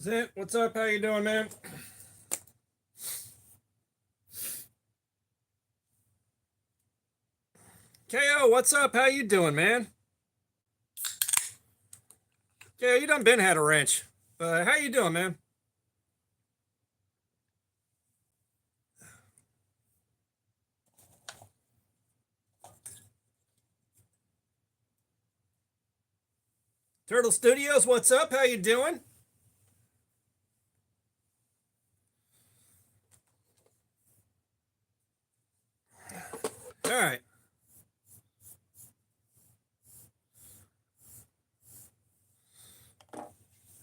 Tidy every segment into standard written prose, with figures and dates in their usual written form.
Zint, what's up? How you doing, man? KO, what's up? How you doing, man? KO, you done been had a wrench. But how you doing, man? Turtle Studios, what's up? How you doing? All right.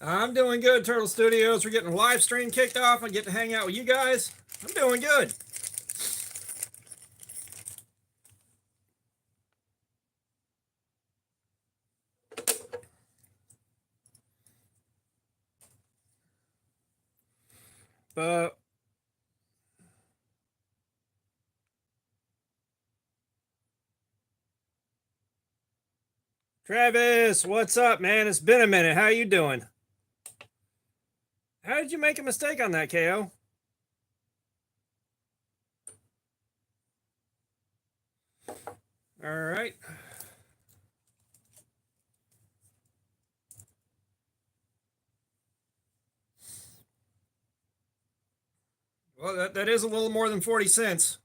I'm doing good, Turtle Studios. We're getting a live stream kicked off. I get to hang out with you guys. I'm doing good. But Travis, what's up, man? It's been a minute. How you doing? How did you make a mistake on that, KO? All right. Well, that is a little more than 40 cents.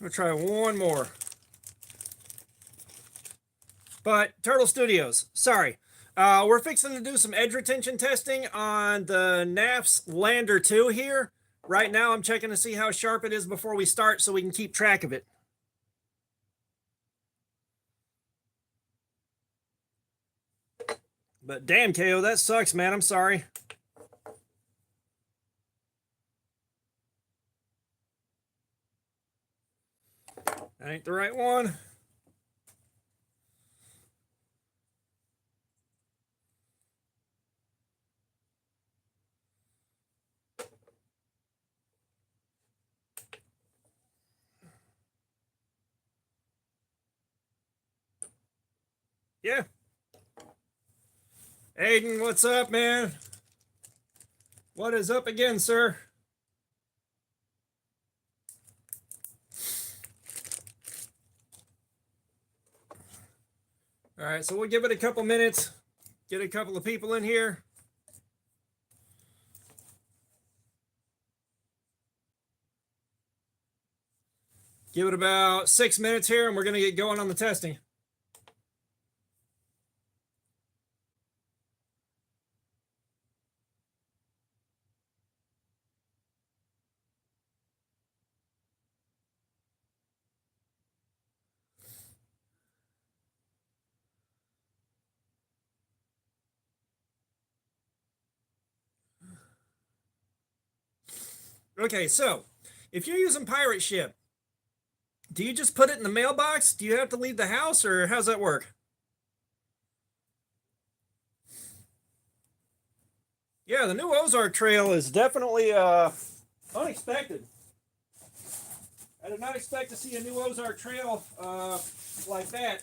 I'm going to try one more. But Turtle Studios, sorry. We're fixing to do some edge retention testing on the Knafs Lander 2 here. Right now, I'm checking to see how sharp it is before we start so we can keep track of it. But damn, KO, that sucks, man. I'm sorry. That ain't the right one. Yeah. Aiden, what's up, man? What is up again, sir? All right, so we'll give it a couple minutes, get a couple of people in here. Give it about 6 minutes here, and we're going to get going on the testing. Okay, so if you're using Pirate Ship, do you just put it in the mailbox? Do you have to leave the house, or how's that work? Yeah, the new Ozark Trail is definitely unexpected. I did not expect to see a new Ozark Trail like that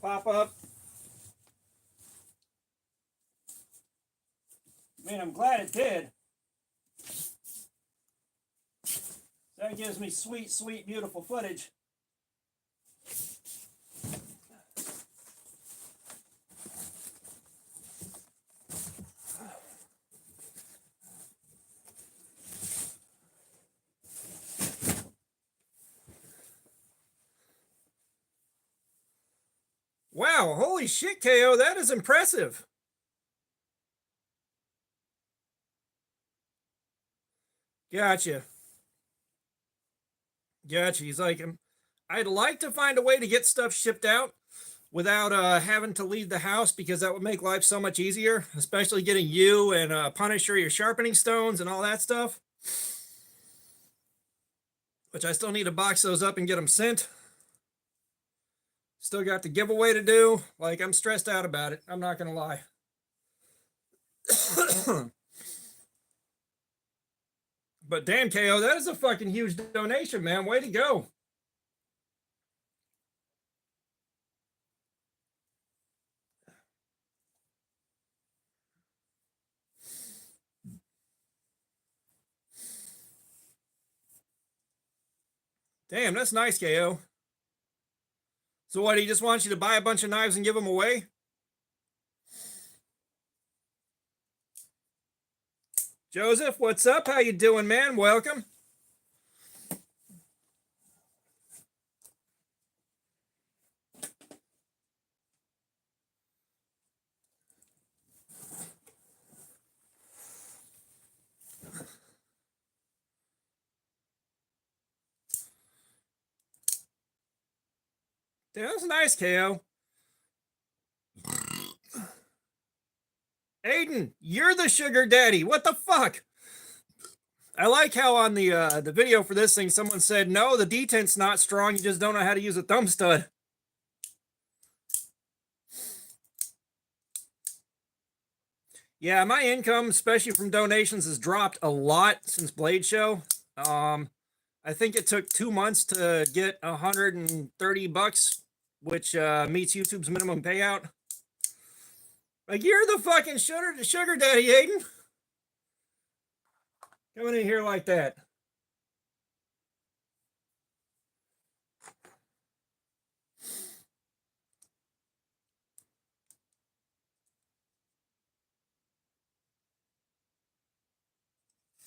pop up. I mean, I'm glad it did. That gives me sweet, sweet, beautiful footage. Wow, holy shit, KO, that is impressive. Gotcha. Gotcha. He's like, I'd like to find a way to get stuff shipped out without having to leave the house, because that would make life so much easier, especially getting you and Punisher your sharpening stones and all that stuff. Which I still need to box those up and get them sent. Still got the giveaway to do. Like, I'm stressed out about it. I'm not going to lie. But damn, KO, that is a fucking huge donation, man. Way to go. Damn, that's nice, KO. So what, he just wants you to buy a bunch of knives and give them away? Joseph, what's up? How you doing, man? Welcome. Damn, that's nice, KO. Aiden, you're the sugar daddy. What the fuck? I like how on the video for this thing, someone said, no, the detent's not strong. You just don't know how to use a thumb stud. Yeah, my income, especially from donations, has dropped a lot since Blade Show. I think it took 2 months to get $130, which meets YouTube's minimum payout. Like, you're the fucking sugar daddy, Aiden. Coming in here like that.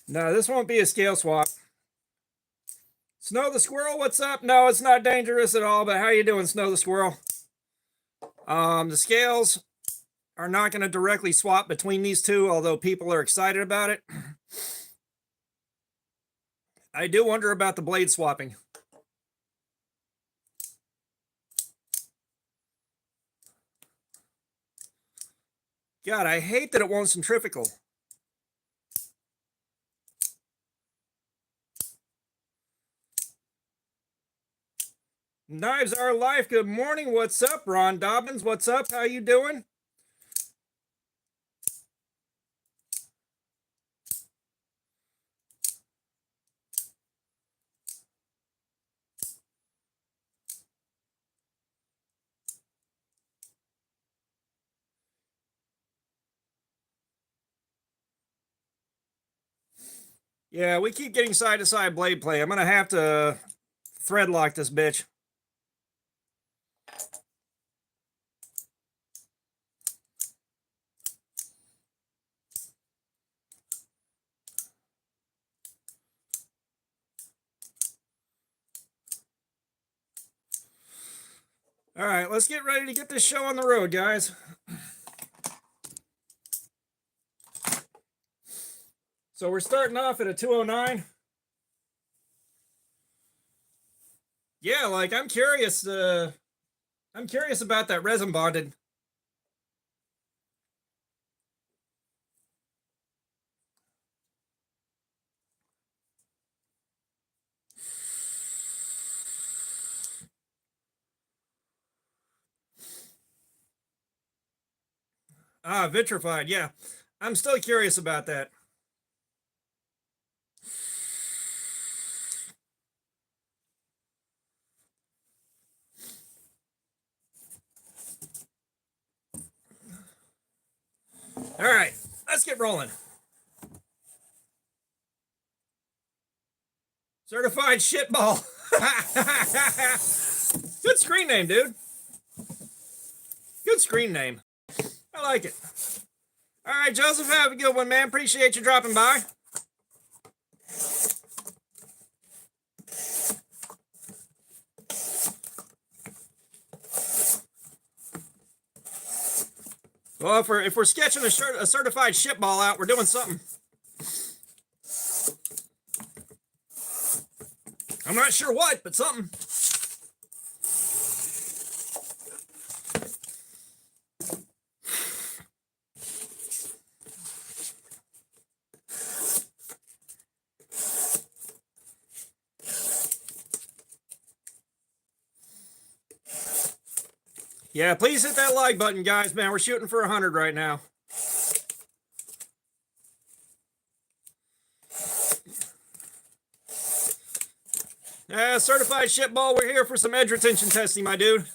No, this won't be a scale swap. Snow the Squirrel, what's up? No, it's not dangerous at all, but how you doing, Snow the Squirrel? The scales are not going to directly swap between these two, although people are excited about it. I do wonder about the blade swapping. God, I hate that it won't centrifugal. Knives are life. Good morning. What's up, Ron Dobbins? What's up? How you doing? Yeah, we keep getting side-to-side blade play. I'm going to have to thread lock this bitch. All right, let's get ready to get this show on the road, guys. So we're starting off at a 209. Yeah, like I'm curious about that resin bonded. Ah, vitrified. Yeah, I'm still curious about that. All right, let's get rolling. Certified shitball. Good screen name, dude. Good screen name. I like it. All right, Joseph, have a good one, man. Appreciate you dropping by. Well, if we're sketching a certified shitball out, we're doing something. I'm not sure what, but something. Yeah, please hit that like button, guys, man. We're shooting for 100 right now. Certified shitball, we're here for some edge retention testing, my dude.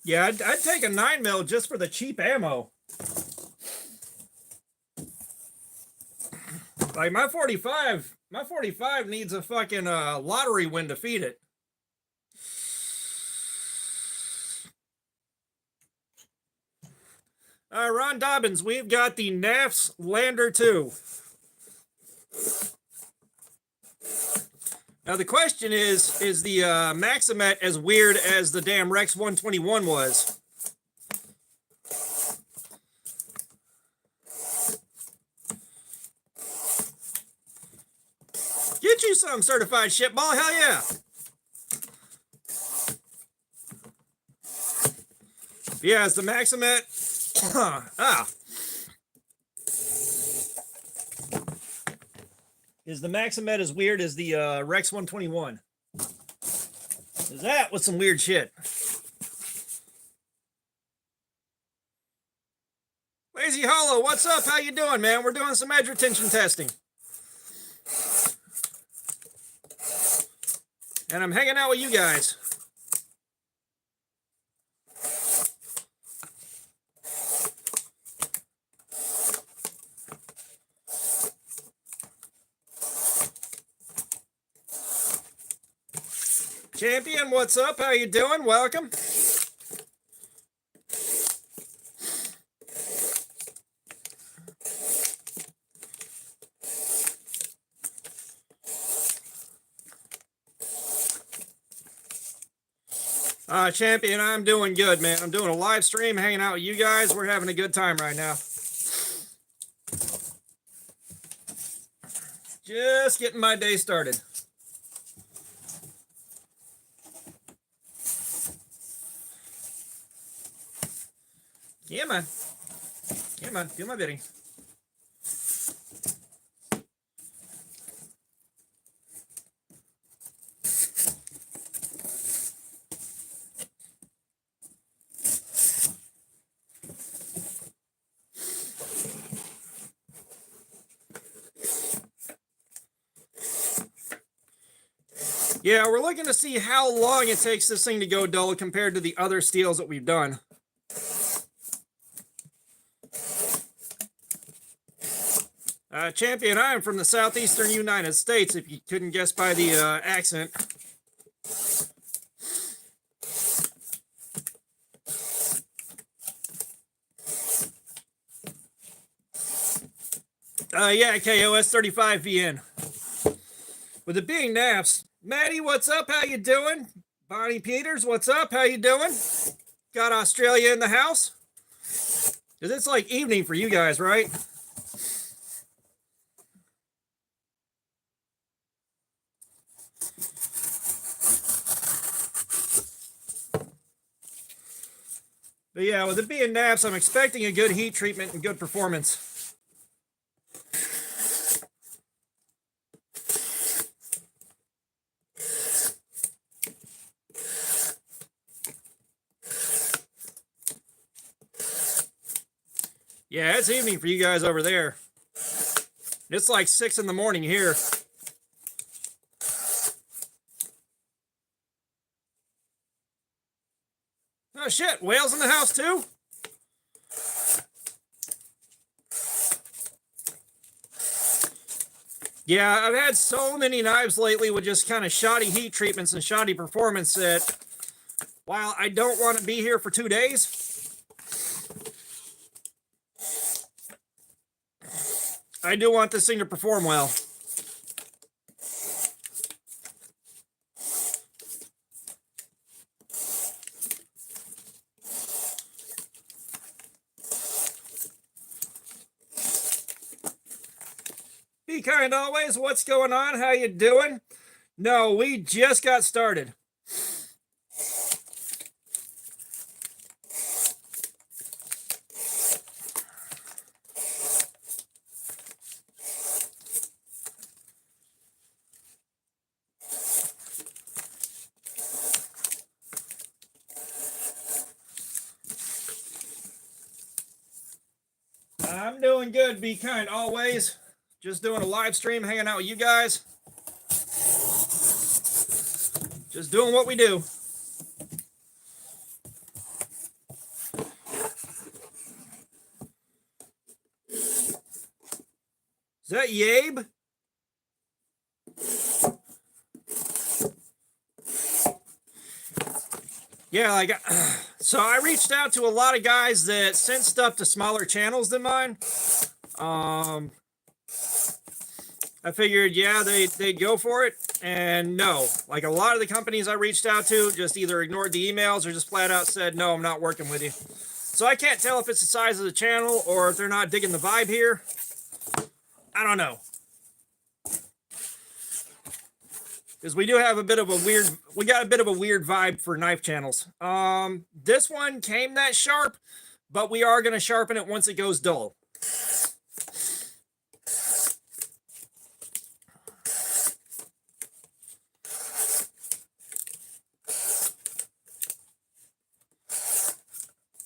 Yeah, I'd take a 9mm just for the cheap ammo. Like my 45 needs a fucking lottery win to feed it. Ron Dobbins, we've got the Knafs Lander 2. Now the question is the Maximet as weird as the damn Rex 121 was? Get you some, certified shitball, hell yeah! Yeah, it's the Maximet. Is the Maximet as weird as the Rex 121? Is that was some weird shit? Lazy Hollow, what's up? How you doing, man? We're doing some edge retention testing. And I'm hanging out with you guys. Champion, what's up? How you doing? Welcome. Champion, I'm doing good, man. I'm doing a live stream, hanging out with you guys. We're having a good time right now. Just getting my day started. Yeah, man. Yeah, man. Do my bidding. Yeah, we're looking to see how long it takes this thing to go dull compared to the other steels that we've done. Champion, I am from the southeastern United States, if you couldn't guess by the accent. Yeah, KOS 35 VN. With it being Knafs, Maddie, what's up? How you doing? Bonnie Peters, what's up? How you doing? Got Australia in the house? Because it's like evening for you guys, right? But yeah, with it being Knafs, I'm expecting a good heat treatment and good performance. Yeah, it's evening for you guys over there. It's like 6 in the morning here. Oh shit, whales in the house too? Yeah, I've had so many knives lately with just kind of shoddy heat treatments and shoddy performance that while I don't want to be here for 2 days, I do want this thing to perform well. Be kind always. What's going on? How you doing? No, we just got started. I'm doing good. Be kind always. Just doing a live stream, hanging out with you guys. Just doing what we do. Is that Yabe? Yeah, so I reached out to a lot of guys that sent stuff to smaller channels than mine. I figured, yeah, they'd go for it. And no, like a lot of the companies I reached out to just either ignored the emails or just flat out said, no, I'm not working with you. So I can't tell if it's the size of the channel or if they're not digging the vibe here. I don't know. Because we do have a bit of a weird, we got a bit of a weird vibe for knife channels. This one came that sharp, but we are going to sharpen it once it goes dull.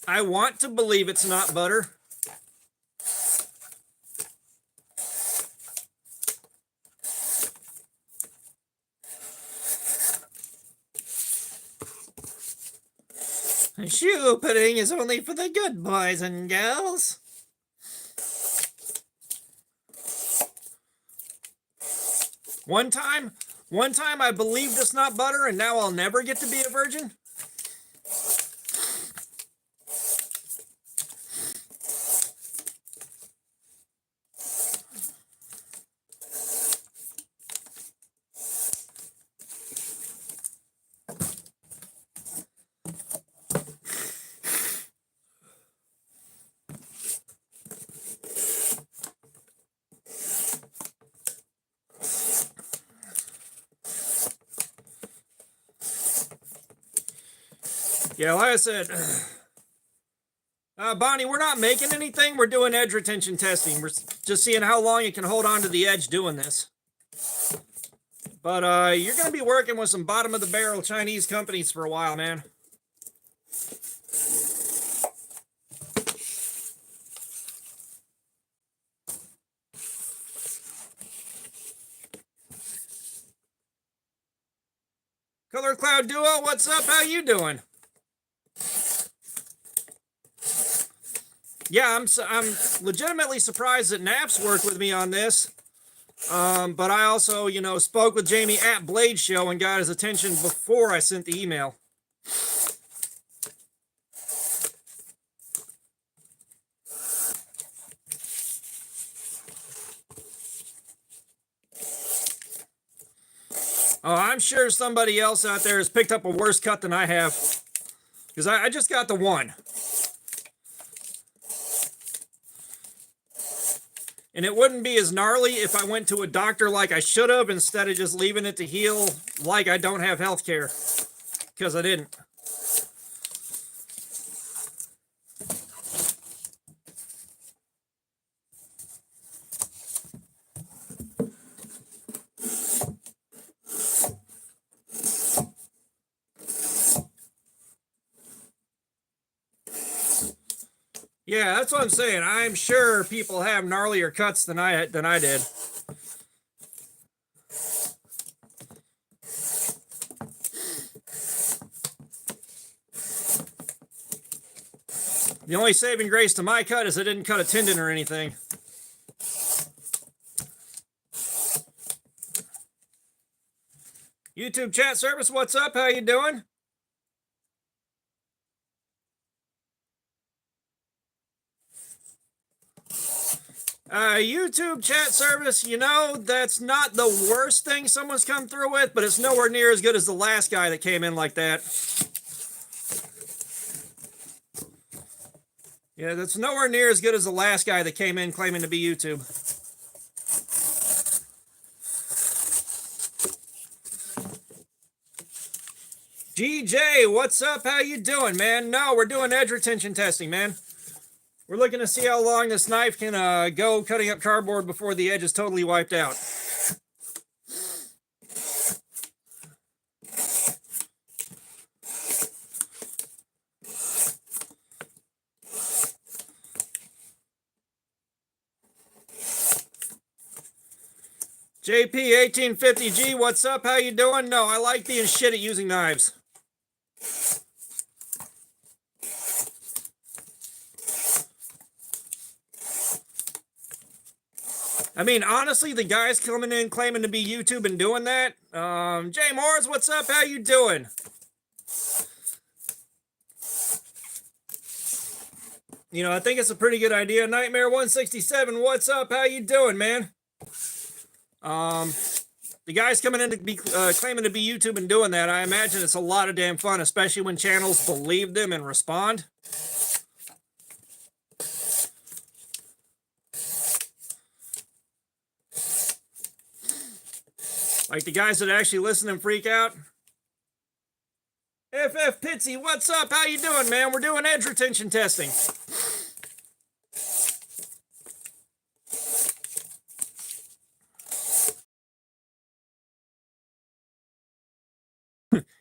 I want to believe it's not butter. Shoe pudding is only for the good boys and girls. One time I believed it's not butter, and now I'll never get to be a virgin. Yeah, like I said, Bonnie, we're not making anything. We're doing edge retention testing. We're just seeing how long you can hold on to the edge doing this. But you're going to be working with some bottom-of-the-barrel Chinese companies for a while, man. Color Cloud Duo, what's up? How you doing? Yeah, I'm legitimately surprised that Knafs worked with me on this. But I also, spoke with Jamie at Blade Show and got his attention before I sent the email. Oh, I'm sure somebody else out there has picked up a worse cut than I have. Because I just got the one. And it wouldn't be as gnarly if I went to a doctor like I should have instead of just leaving it to heal like I don't have health care. Because I didn't. Yeah, that's what I'm saying. I'm sure people have gnarlier cuts than I did. The only saving grace to my cut is I didn't cut a tendon or anything. YouTube chat service, what's up? How you doing? YouTube chat service, that's not the worst thing someone's come through with, but it's nowhere near as good as the last guy that came in like that. Yeah, that's nowhere near as good as the last guy that came in claiming to be YouTube. GJ, what's up? How you doing, man? No, we're doing edge retention testing, man. We're looking to see how long this knife can go cutting up cardboard before the edge is totally wiped out. JP1850G, what's up? How you doing? No, I like being shit at using knives. I mean, honestly, the guys coming in claiming to be YouTube and doing that. Jay Morris, what's up? How you doing? You know, I think it's a pretty good idea. Nightmare 167, what's up? How you doing, man? The guys coming in to be claiming to be YouTube and doing that, I imagine it's a lot of damn fun, especially when channels believe them and respond. Like the guys that actually listen and freak out. FF Pitsy, what's up? How you doing, man? We're doing edge retention testing.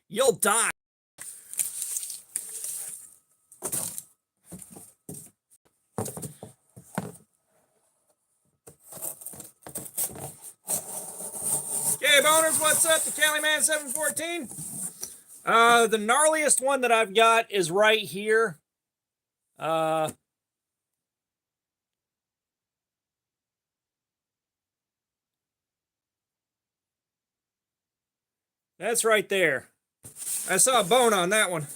You'll die. Okay, boners, what's up? The Caliman 714. The gnarliest one that I've got is right here. That's right there. I saw a bone on that one.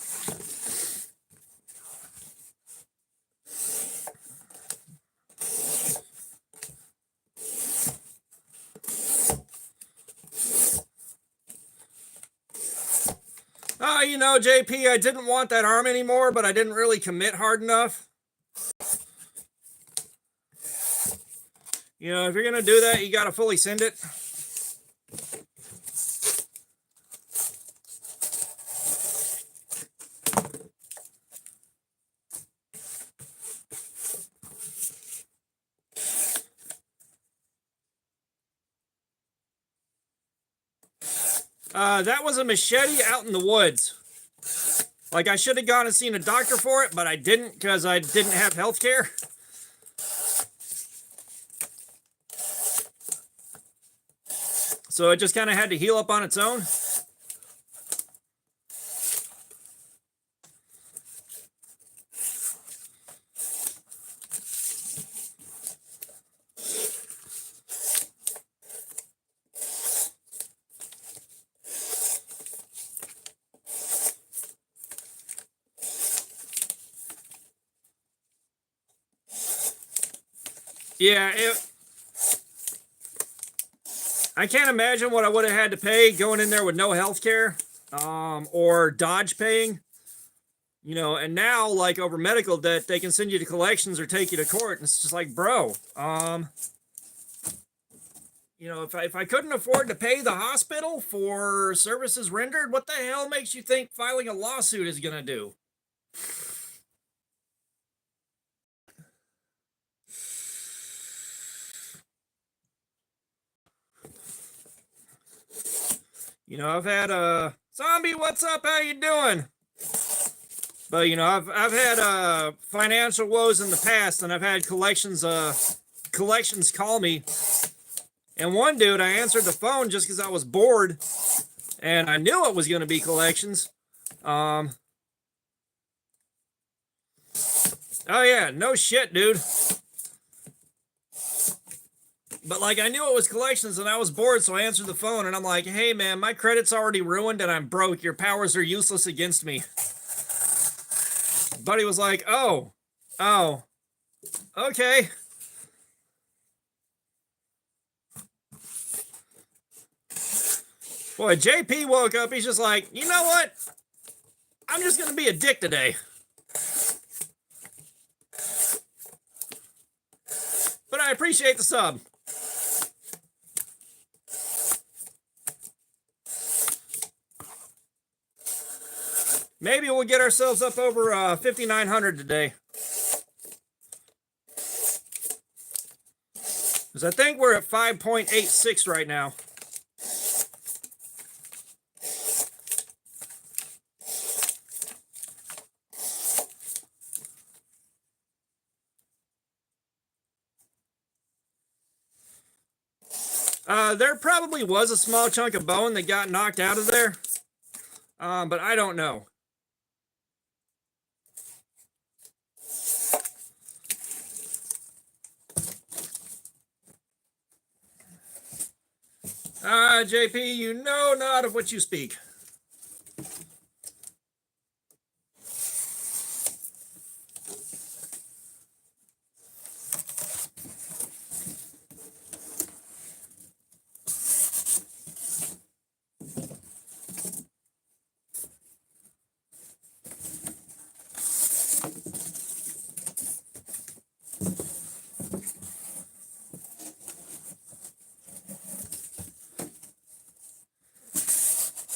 You know, JP, I didn't want that arm anymore, but I didn't really commit hard enough. You know, if you're going to do that, you got to fully send it. That was a machete out in the woods. Like, I should have gone and seen a doctor for it, but I didn't because I didn't have health care. So it just kind of had to heal up on its own. Yeah, I can't imagine what I would have had to pay going in there with no health care, or Dodge paying, you know, and now, like, over medical debt, they can send you to collections or take you to court, and it's just like, bro, you know, if I couldn't afford to pay the hospital for services rendered, what the hell makes you think filing a lawsuit is going to do? You know, I've had Zombie, what's up? How you doing? But you know, I've had financial woes in the past, and I've had collections call me. And one dude, I answered the phone just because I was bored, and I knew it was going to be collections. Oh yeah, no shit, dude. But like, I knew it was collections and I was bored, so I answered the phone and I'm like, hey man, my credit's already ruined and I'm broke. Your powers are useless against me. Buddy was like, oh, okay. Boy, JP woke up, he's just like, you know what? I'm just going to be a dick today. But I appreciate the sub. Maybe we'll get ourselves up over 5,900 today. Because I think we're at 5.86 right now. There probably was a small chunk of bone that got knocked out of there, but I don't know. JP, you know not of what you speak.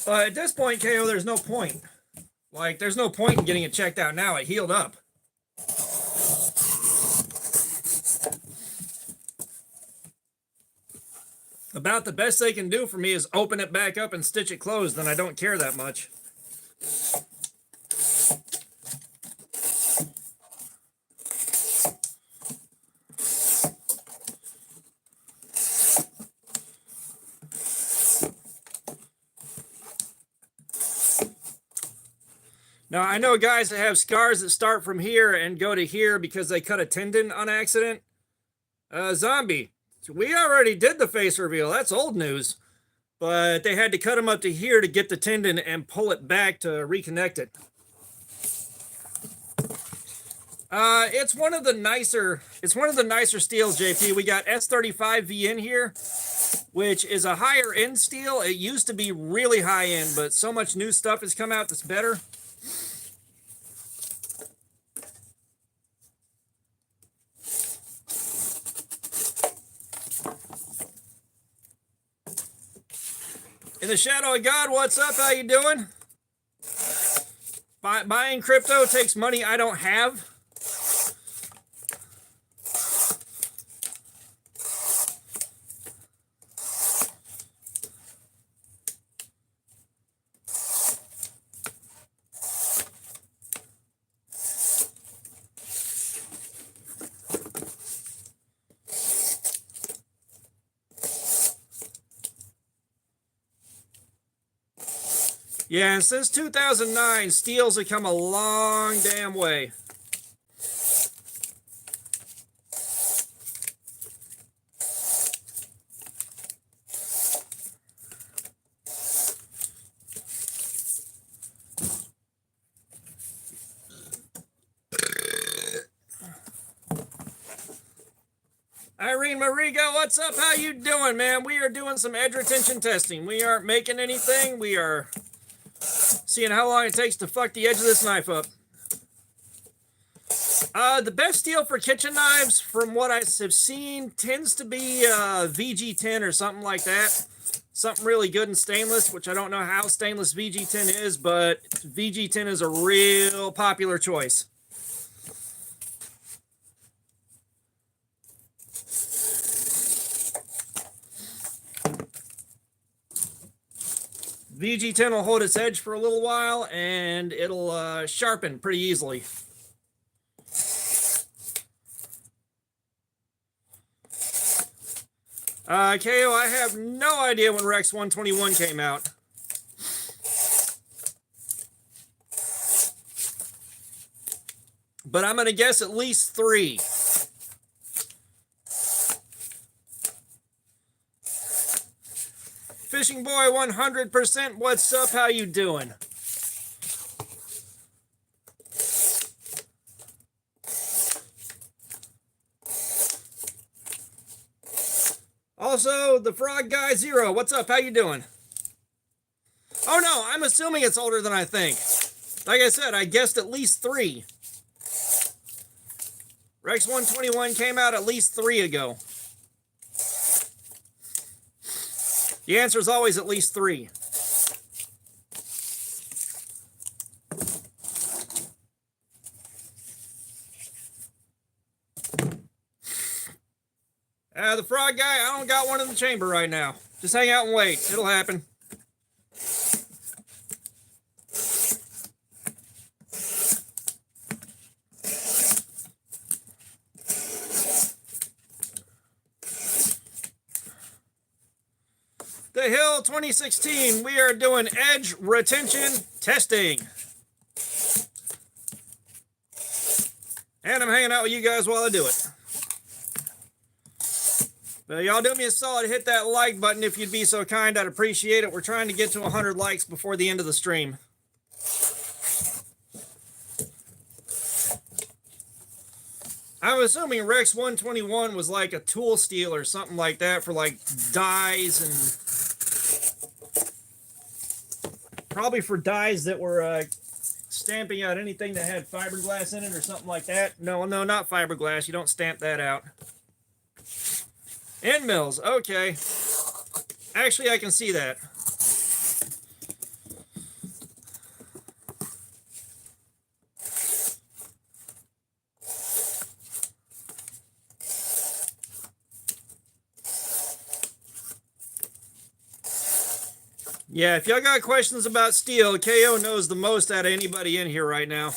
But at this point, KO, there's no point. Like, there's no point in getting it checked out now. It healed up. About the best they can do for me is open it back up and stitch it closed, then I don't care that much. Now, I know guys that have scars that start from here and go to here because they cut a tendon on accident. Zombie, we already did the face reveal. That's old news. But they had to cut them up to here to get the tendon and pull it back to reconnect it. It's one of the nicer steels, JP. We got S35V in here, which is a higher end steel. It used to be really high end, but so much new stuff has come out that's better. In the Shadow of God, what's up? How you doing? Buying crypto takes money I don't have. Yeah, and since 2009, steels have come a long damn way. Irene Marigo, what's up? How you doing, man? We are doing some edge retention testing. We aren't making anything. We are seeing how long it takes to fuck the edge of this knife up. The best steel for kitchen knives, from what I have seen, tends to be VG10 or something like that. Something really good in stainless, which I don't know how stainless VG10 is, but VG10 is a real popular choice. VG10 will hold its edge for a little while, and it'll sharpen pretty easily. KO, I have no idea when Rex 121 came out. But I'm going to guess at least 3. Fishing Boy 100%, what's up? How you doing? Also, the Frog Guy 0, what's up? How you doing? Oh no, I'm assuming it's older than I think. Like I said, I guessed at least 3. Rex 121 came out at least 3 ago. The answer is always at least 3. The frog guy, I don't got one in the chamber right now. Just hang out and wait. It'll happen. The Hill 2016, we are doing edge retention testing. And I'm hanging out with you guys while I do it. But y'all do me a solid, hit that like button if you'd be so kind. I'd appreciate it. We're trying to get to 100 likes before the end of the stream. I'm assuming Rex 121 was like a tool steel or something like that for like dies and probably for dies that were stamping out anything that had fiberglass in it or something like that. No, not fiberglass. You don't stamp that out. End mills. Okay. Actually, I can see that. Yeah, if y'all got questions about steel, KO knows the most out of anybody in here right now.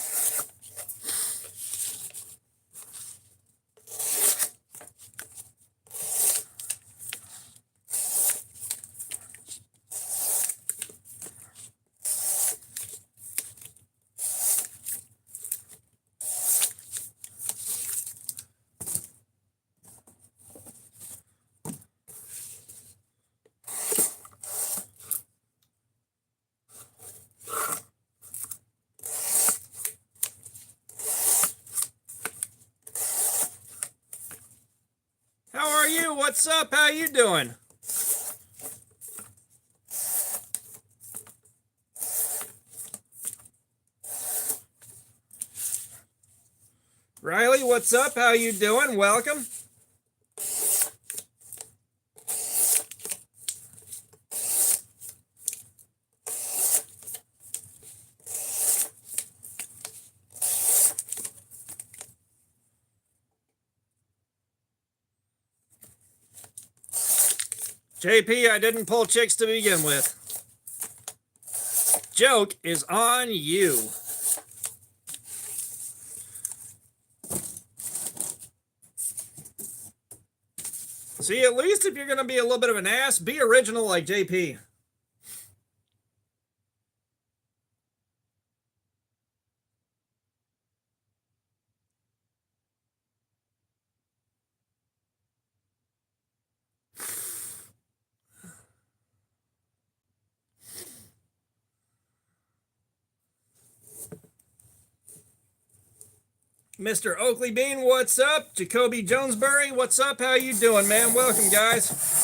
How are you? What's up? How you doing? Riley, what's up? How you doing? Welcome. JP, I didn't pull chicks to begin with. Joke is on you. See, at least if you're going to be a little bit of an ass, be original like JP. Mr. Oakley Bean, what's up? Jacoby Jonesbury, what's up? How you doing, man? Welcome, guys.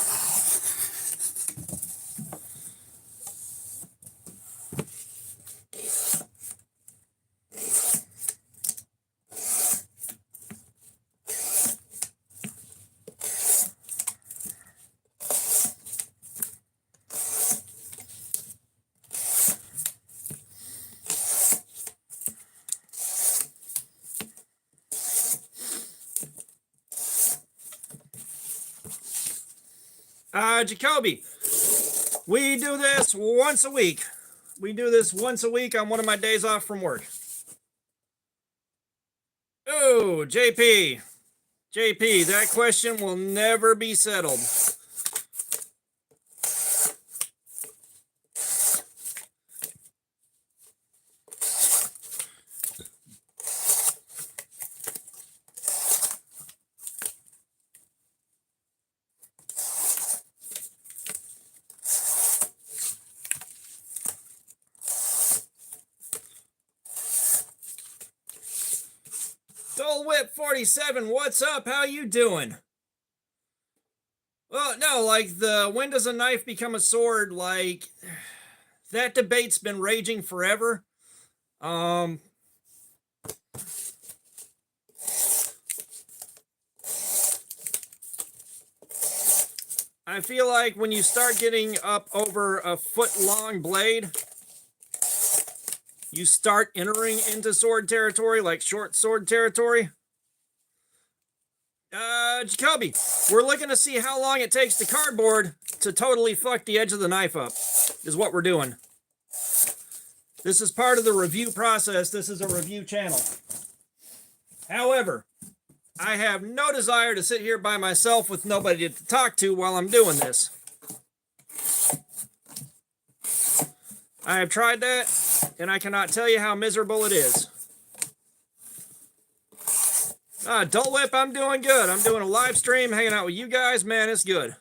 Jacoby, we do this once a week. We do this once a week on one of my days off from work. Oh, JP, that question will never be settled. Dole Whip 47, what's up? How you doing? Well, no, like the when does a knife become a sword? Like that debate's been raging forever. I feel like when you start getting up over a foot-long blade, you start entering into sword territory, like short sword territory. Jacoby, we're looking to see how long it takes the cardboard to totally fuck the edge of the knife up, is what we're doing. This is part of the review process. This is a review channel. However, I have no desire to sit here by myself with nobody to talk to while I'm doing this. I have tried that, and I cannot tell you how miserable it is. Dull Whip, I'm doing good. I'm doing a live stream, hanging out with you guys. Man, it's good.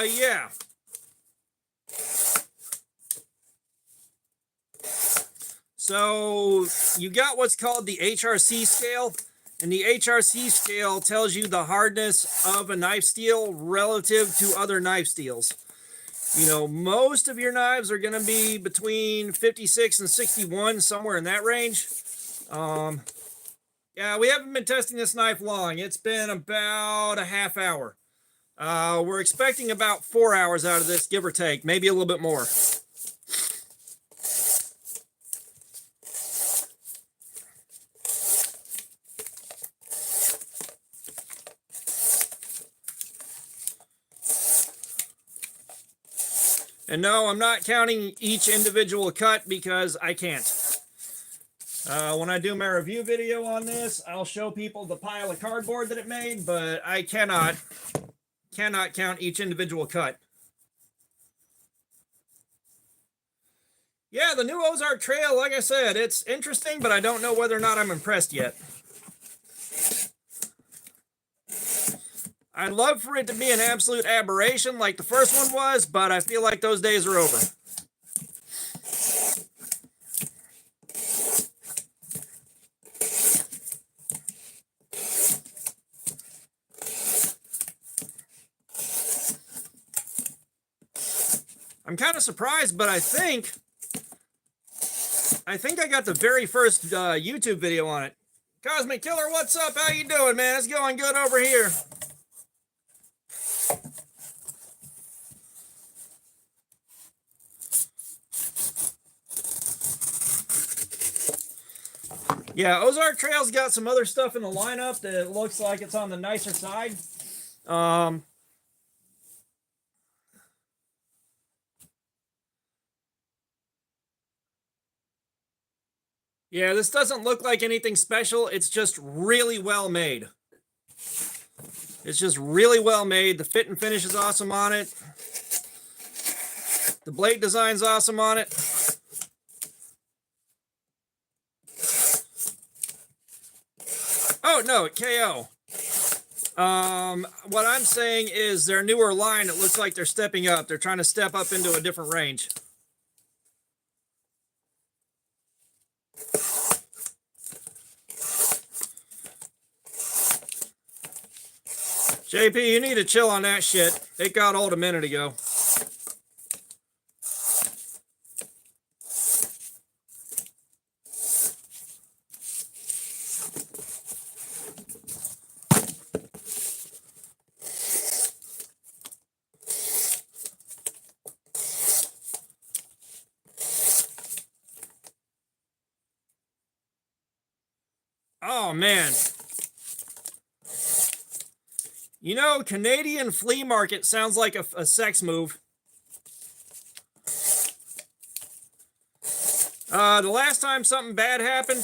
Yeah. So you got what's called the HRC scale, and the HRC scale tells you the hardness of a knife steel relative to other knife steels. You know, most of your knives are going to be between 56 and 61, somewhere in that range. Yeah, we haven't been testing this knife long. It's been about a half hour. We're expecting about 4 hours out of this, give or take, maybe a little bit more. And no, I'm not counting each individual cut because I can't. When I do my review video on this, I'll show people the pile of cardboard that it made, but I cannot count each individual cut. Yeah, the new Ozark Trail, like I said, it's interesting, but I don't know whether or not I'm impressed yet. I'd love for it to be an absolute aberration like the first one was, but I feel like those days are over. I'm kind of surprised, but I think I got the very first YouTube video on it. Cosmic Killer, what's up? How you doing, man? It's going good over here. Yeah, Ozark Trail's got some other stuff in the lineup that looks like it's on the nicer side. Yeah, this doesn't look like anything special. It's just really well made. It's just really well made. The fit and finish is awesome on it. The blade design's awesome on it. Oh, no, KO. What I'm saying is their newer line, it looks like they're stepping up. They're trying to step up into a different range. JP, you need to chill on that shit. It got old a minute ago. Oh, man. You know, Canadian flea market sounds like a sex move. The last time something bad happened,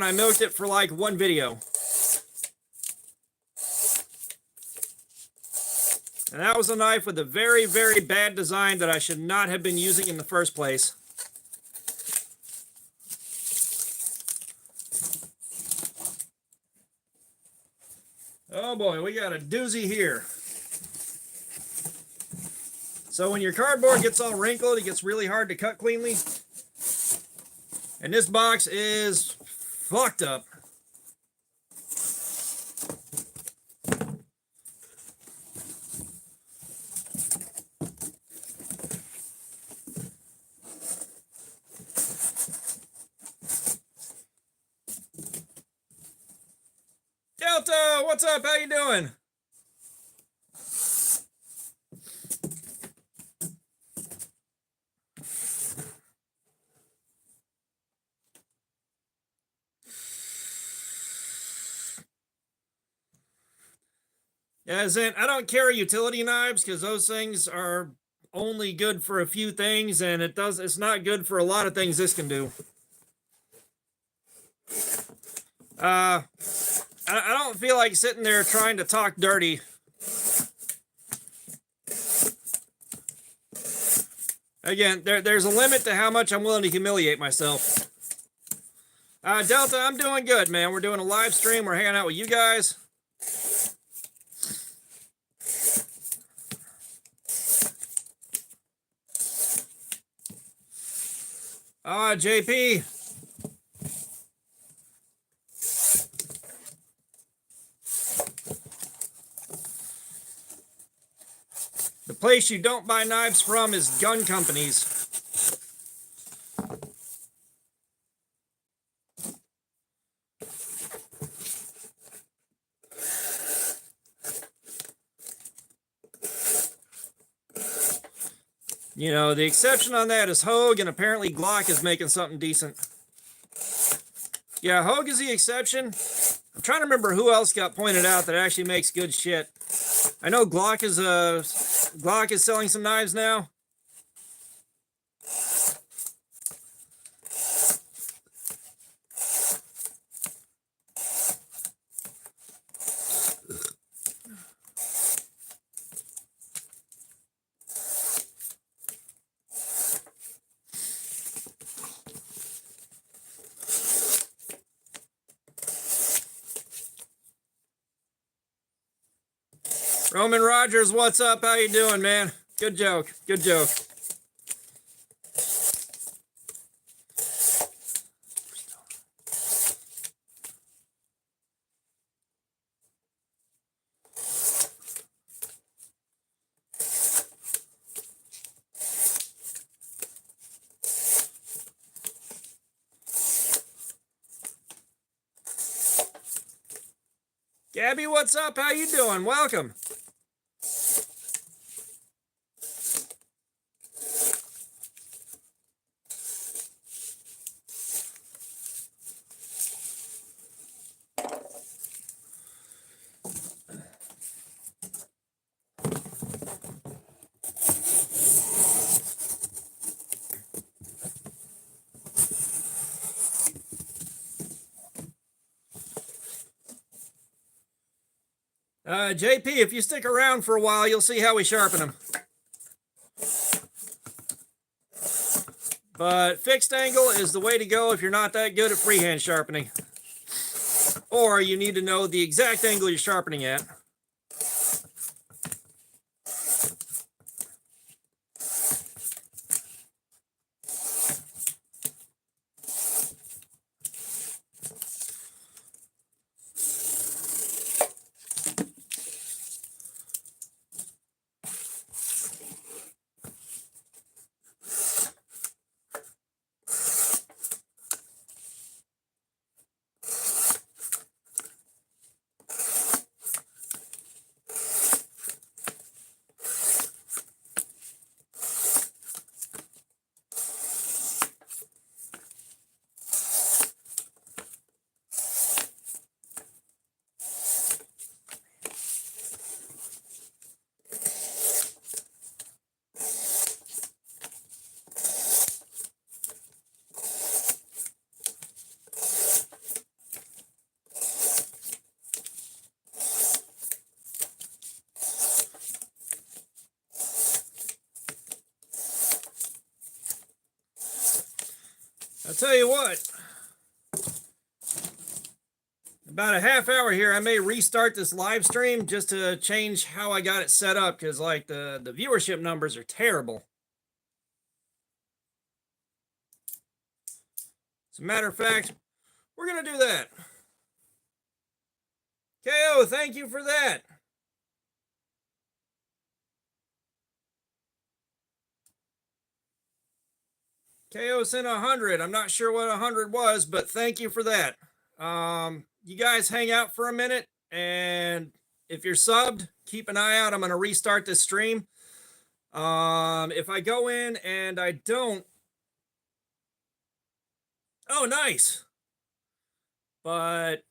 I milked it for like one video. And that was a knife with a very, very bad design that I should not have been using in the first place. Oh boy, we got a doozy here. So when your cardboard gets all wrinkled, it gets really hard to cut cleanly. And this box is fucked up. Delta, what's up? How you doing? As in, I don't carry utility knives because those things are only good for a few things, and it's not good for a lot of things this can do. I don't feel like sitting there trying to talk dirty. Again, there's a limit to how much I'm willing to humiliate myself. Delta, I'm doing good, man. We're doing a live stream. We're hanging out with you guys. JP. The place you don't buy knives from is gun companies. You know, the exception on that is Hogue, and apparently Glock is making something decent. Yeah, Hogue is the exception. I'm trying to remember who else got pointed out that actually makes good shit. I know Glock is selling some knives now. Roman Rogers, what's up? How you doing, man? Good joke. Good joke. Gabby, what's up? How you doing? Welcome. JP, if you stick around for a while, you'll see how we sharpen them. But fixed angle is the way to go if you're not that good at freehand sharpening. Or you need to know the exact angle you're sharpening at. I'll tell you what, about a half hour here, I may restart this live stream just to change how I got it set up, because like the viewership numbers are terrible. As a matter of fact, we're going to do that. KO, thank you for that. KO sent 100. I'm not sure what 100 was, but thank you for that. You guys hang out for a minute, And if you're subbed, keep an eye out. I'm going to restart this stream. If I go in and I don't, oh, nice. But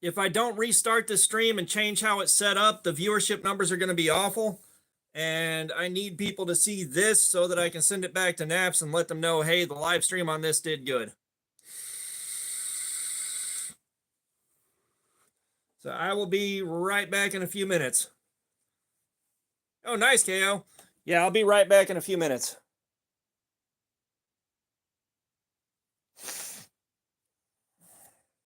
if I don't restart the stream and change how it's set up, the viewership numbers are going to be awful. And I need people to see this so that I can send it back to Knafs and let them know, hey, the live stream on this did good. So I will be right back in a few minutes. Oh, nice, KO. Yeah, I'll be right back in a few minutes.